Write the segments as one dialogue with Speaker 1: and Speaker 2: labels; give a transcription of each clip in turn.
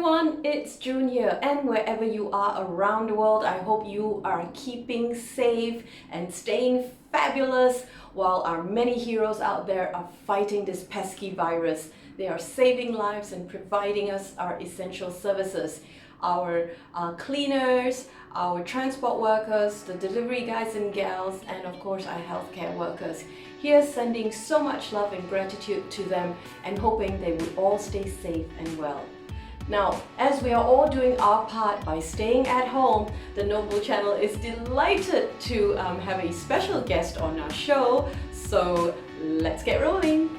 Speaker 1: everyone, it's June here, and wherever you are around the world, I hope you are keeping safe and staying fabulous while our many heroes out there are fighting this pesky virus. They are saving lives and providing us our essential services. Our cleaners, our transport workers, the delivery guys and gals, and of course our healthcare workers. Here's sending so much love and gratitude to them and hoping they would all stay safe and well. Now, as we are all doing our part by staying at home, the Noble channel is delighted to have a special guest on our show. So let's get rolling.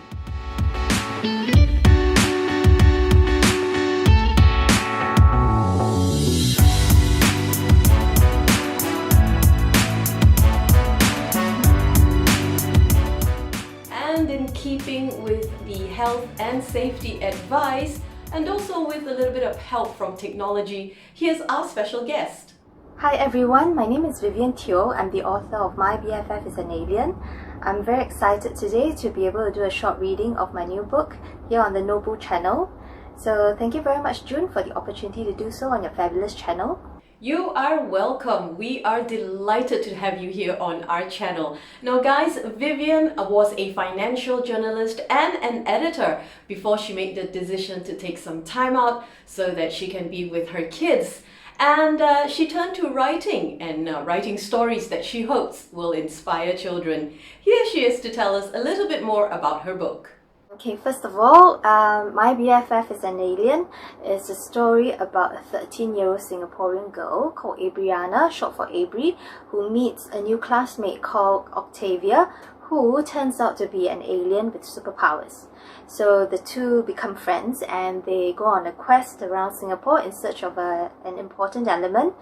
Speaker 1: And in keeping with the health and safety advice, and also with a little bit of help from technology, here's our special guest.
Speaker 2: Hi everyone, my name is Vivian Teo. I'm the author of My BFF is an Alien. I'm very excited today to be able to do a short reading of my new book here on the Noble channel. So thank you very much, June, for the opportunity to do so on your fabulous channel.
Speaker 1: You are welcome. We are delighted to have you here on our channel. Now guys, Vivian was a financial journalist and an editor before she made the decision to take some time out so that she can be with her kids. And she turned to writing and writing stories that she hopes will inspire children. Here she is to tell us a little bit more about her book.
Speaker 2: Okay, first of all, My BFF is an Alien is a story about a 13-year-old Singaporean girl called Abriana, short for Abri, who meets a new classmate called Octavia, who turns out to be an alien with superpowers. So the two become friends and they go on a quest around Singapore in search of an important element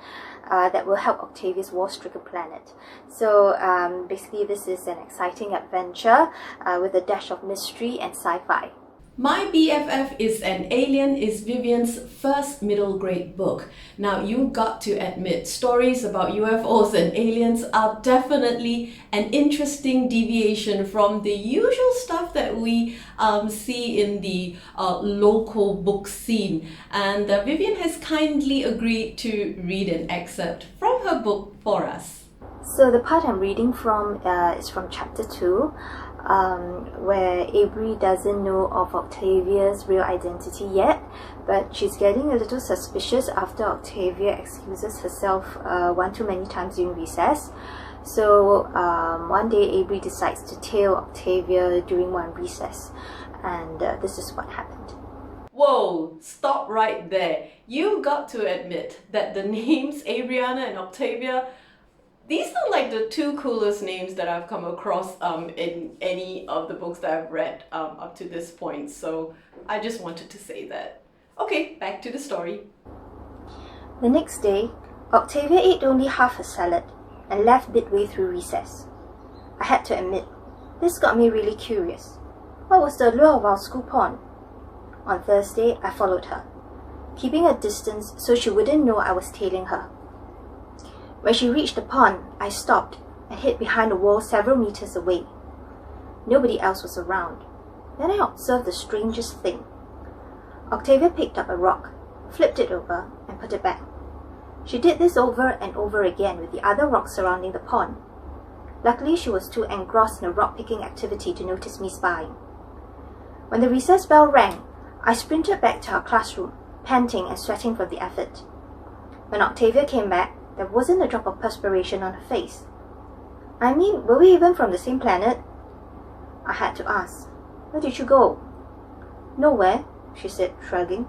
Speaker 2: that will help Octavia's war-stricken planet. So basically this is an exciting adventure with a dash of mystery and sci-fi.
Speaker 1: My BFF is an Alien is Vivian's first middle grade book. Now you got to admit, stories about UFOs and aliens are definitely an interesting deviation from the usual stuff that we see in the local book scene. And Vivian has kindly agreed to read an excerpt from her book for us.
Speaker 2: So the part I'm reading from is from chapter 2. Where Abri doesn't know of Octavia's real identity yet, but she's getting a little suspicious after Octavia excuses herself one too many times during recess. So one day Abri decides to tail Octavia during one recess, and this is what happened.
Speaker 1: Whoa, stop right there. You got to admit that the names Abriana and Octavia, these are like the two coolest names that I've come across in any of the books that I've read up to this point. So I just wanted to say that. Okay, back to the story.
Speaker 2: The next day, Octavia ate only half her salad and left midway through recess. I had to admit, this got me really curious. What was the allure of our school pond? On Thursday, I followed her, keeping a distance so she wouldn't know I was tailing her. When she reached the pond, I stopped and hid behind a wall several meters away. Nobody else was around. Then I observed the strangest thing. Octavia picked up a rock, flipped it over, and put it back. She did this over and over again with the other rocks surrounding the pond. Luckily, she was too engrossed in the rock-picking activity to notice me spying. When the recess bell rang, I sprinted back to our classroom, panting and sweating from the effort. When Octavia came back, there wasn't a drop of perspiration on her face. I mean, were we even from the same planet? I had to ask, where did you go? Nowhere, she said, shrugging.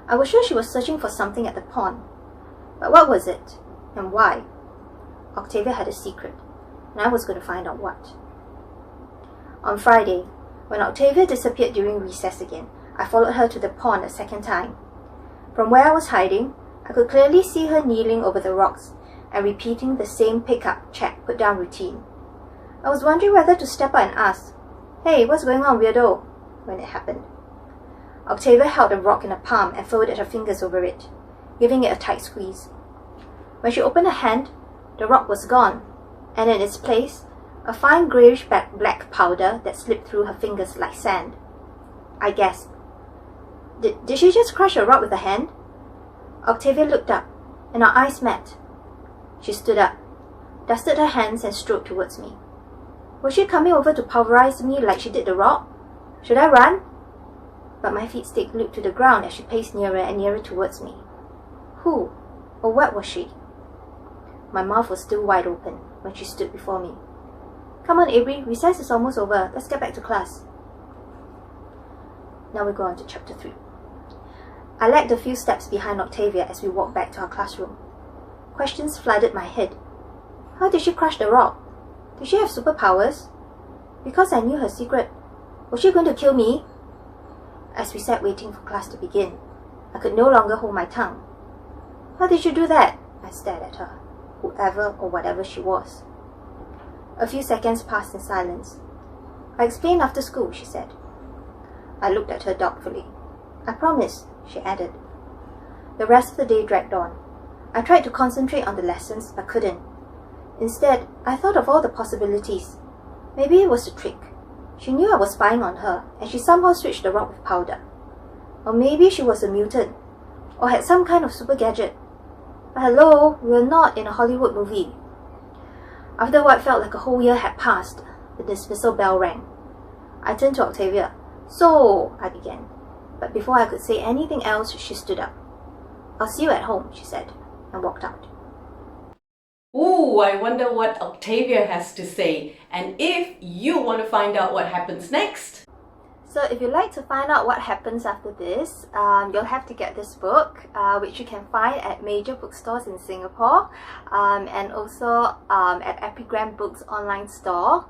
Speaker 2: I was sure she was searching for something at the pond. But what was it? And why? Octavia had a secret, and I was going to find out what. On Friday, when Octavia disappeared during recess again, I followed her to the pond a second time. From where I was hiding, I could clearly see her kneeling over the rocks and repeating the same pick-up, check, put-down routine. I was wondering whether to step out and ask, "Hey, what's going on, weirdo?" when it happened. Octavia held a rock in her palm and folded her fingers over it, giving it a tight squeeze. When she opened her hand, the rock was gone, and in its place, a fine greyish-black powder that slipped through her fingers like sand. I gasped. Did she just crush a rock with her hand? Octavia looked up, and our eyes met. She stood up, dusted her hands, and strode towards me. Was she coming over to pulverize me like she did the rock? Should I run? But my feet stayed glued to the ground as she paced nearer and nearer towards me. Who or what was she? My mouth was still wide open when she stood before me. Come on, Avery, recess is almost over. Let's get back to class. Now we go on to chapter 3. I lagged a few steps behind Octavia as we walked back to our classroom. Questions flooded my head. How did she crush the rock? Did she have superpowers? Because I knew her secret, was she going to kill me? As we sat waiting for class to begin, I could no longer hold my tongue. How did you do that? I stared at her, whoever or whatever she was. A few seconds passed in silence. I explained after school, she said. I looked at her doubtfully. I promise, she added. The rest of the day dragged on. I tried to concentrate on the lessons, but couldn't. Instead, I thought of all the possibilities. Maybe it was a trick. She knew I was spying on her, and she somehow switched the rock with powder. Or maybe she was a mutant, or had some kind of super gadget. But hello, we were not in a Hollywood movie. After what felt like a whole year had passed, the dismissal bell rang. I turned to Octavia. So, I began. But before I could say anything else, she stood up. I'll see you at home, she said, and walked out.
Speaker 1: Ooh, I wonder what Octavia has to say. And if you want to find out what happens next,
Speaker 2: so if you'd like to find out what happens after this, you'll have to get this book, which you can find at major bookstores in Singapore, and also at Epigram Books online store.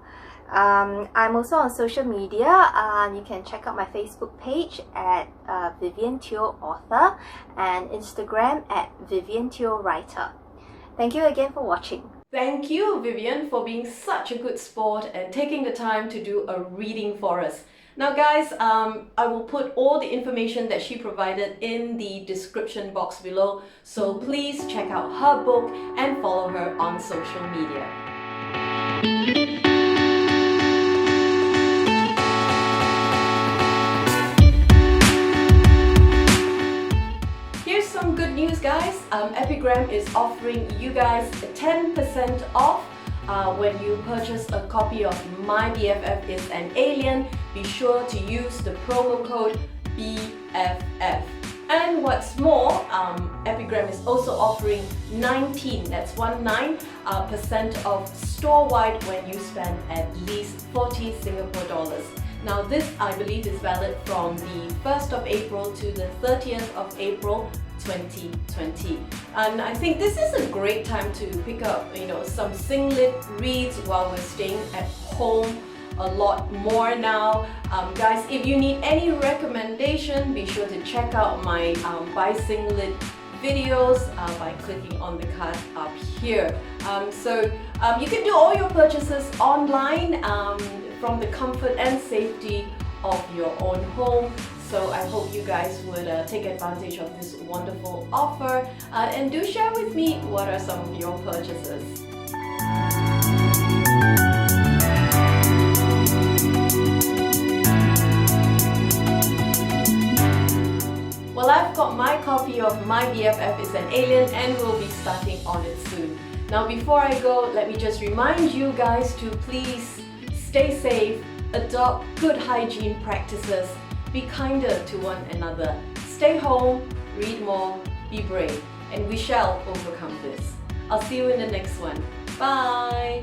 Speaker 2: I'm also on social media. You can check out my Facebook page at Vivian Teo Author and Instagram at Vivian Teo Writer. Thank you again for watching.
Speaker 1: thank you, Vivian, for being such a good sport and taking the time to do a reading for us. Now guys, I will put all the information that she provided in the description box below, so please check out her book and follow her on social media. Here's some good news, guys. Epigram is offering you guys 10% off when you purchase a copy of My BFF is an Alien. Be sure to use the promo code BFF. And what's more, Epigram is also offering 19% off store-wide when you spend at least 40 Singapore dollars. Now this, I believe, is valid from the 1st of April to the 30th of April 2020. And I think this is a great time to pick up, some singlet reads while we're staying at home a lot more now. Guys, if you need any recommendation, be sure to check out my buy singlet videos by clicking on the card up here. So you can do all your purchases online from the comfort and safety of your own home. So I hope you guys would take advantage of this wonderful offer and do share with me what are some of your purchases. Well, I've got my copy of My BFF is an Alien and we'll be starting on it soon. Now before I go, let me just remind you guys to please stay safe, adopt good hygiene practices, be kinder to one another, stay home, read more, be brave, and we shall overcome this. I'll see you in the next one. Bye!